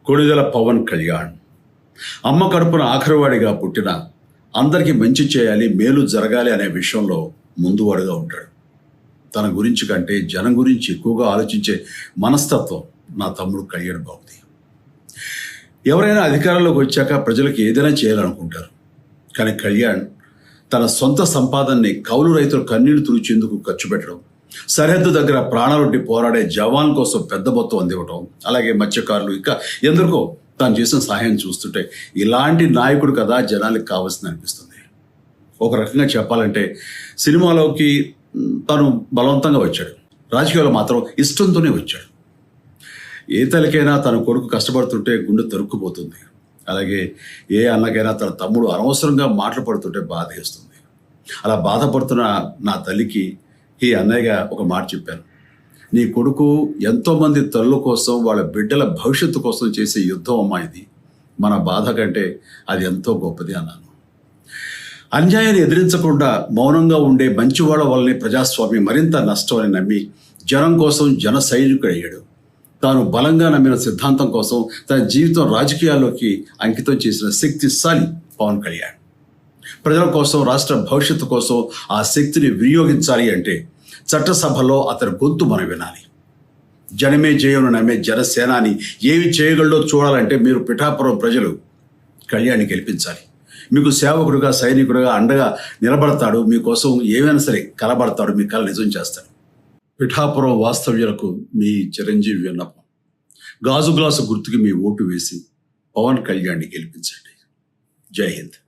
కొణిదెల పవన్ కళ్యాణ్ అమ్మ కడుపున ఆఖరివాడిగా పుట్టిన అందరికీ మంచి చేయాలి, మేలు జరగాలి అనే విషయంలో ముందువాడుగా ఉంటాడు. తన గురించి కంటే జనం గురించి ఎక్కువగా ఆలోచించే మనస్తత్వం నా తమ్ముడు కళ్యాణ్ బాబుది. ఎవరైనా అధికారంలోకి వచ్చాక ప్రజలకు ఏదైనా చేయాలనుకుంటారు. కానీ కళ్యాణ్ తన సొంత సంపాదనని కౌలు రైతుల కన్నీళ్లు తుడిచేందుకు ఖర్చు పెట్టడం, సరిహద్దు దగ్గర ప్రాణాలొడ్డి పోరాడే జవాన్ కోసం పెద్ద మొత్తం అందివ్వటం, అలాగే మత్స్యకారులు ఇంకా ఎందరికో తాను చేసిన సహాయం చూస్తుంటే ఇలాంటి నాయకుడు కదా జనాలకు కావాల్సింది అనిపిస్తుంది. ఒక రకంగా చెప్పాలంటే సినిమాలోకి తను బలవంతంగా వచ్చాడు, రాజకీయాల్లో మాత్రం ఇష్టంతోనే వచ్చాడు. ఏ తల్లికైనా తన కొడుకు కష్టపడుతుంటే గుండె తరుక్కుపోతుంది. అలాగే ఏ అన్నకైనా తన తమ్ముడు అనవసరంగా మాటలు పడుతుంటే బాధ వేస్తుంది. అలా బాధపడుతున్న నా తల్లికి ఈ అన్నయ్యగా ఒక మాట చెప్పాను. నీ కొడుకు ఎంతోమంది తల్లుల కోసం, వాళ్ళ బిడ్డల భవిష్యత్తు కోసం చేసే యుద్ధం అమ్మా ఇది. మన బాధ కంటే అది ఎంతో గొప్పది అన్నాను. అన్యాయాన్ని ఎదిరించకుండా మౌనంగా ఉండే మంచివాళ్ళ వల్లనే ప్రజాస్వామ్యం మరింత నష్టం అని నమ్మి జనం కోసం జన సైనికుడు అయ్యాడు. తాను బలంగా నమ్మిన సిద్ధాంతం కోసం తన జీవితం రాజకీయాల్లోకి అంకితం చేసిన శక్తిశాలి పవన్ కళ్యాణ్. ప్రజల కోసం, రాష్ట్ర భవిష్యత్తు కోసం ఆ శక్తిని వినియోగించాలి అంటే చట్టసభలో అతని గొంతు మనం వినాలి. జనమే జయను నమ్మే జనసేనాని ఏమి చేయగలడో చూడాలంటే మీరు పిఠాపురం ప్రజలు కళ్యాణ్ని గెలిపించాలి. మీకు సేవకుడుగా, సైనికుడుగా అండగా నిలబడతాడు. మీకోసం ఏమైనా సరే కలబడతాడు, మీ కళ నిజం చేస్తాడు. పిఠాపురం వాస్తవ్యులకు మీ చిరంజీవి విన్నపం, గాజు గ్లాసు గుర్తుకి మీ ఓటు వేసి పవన్ కళ్యాణ్ని గెలిపించండి. జై హింద్.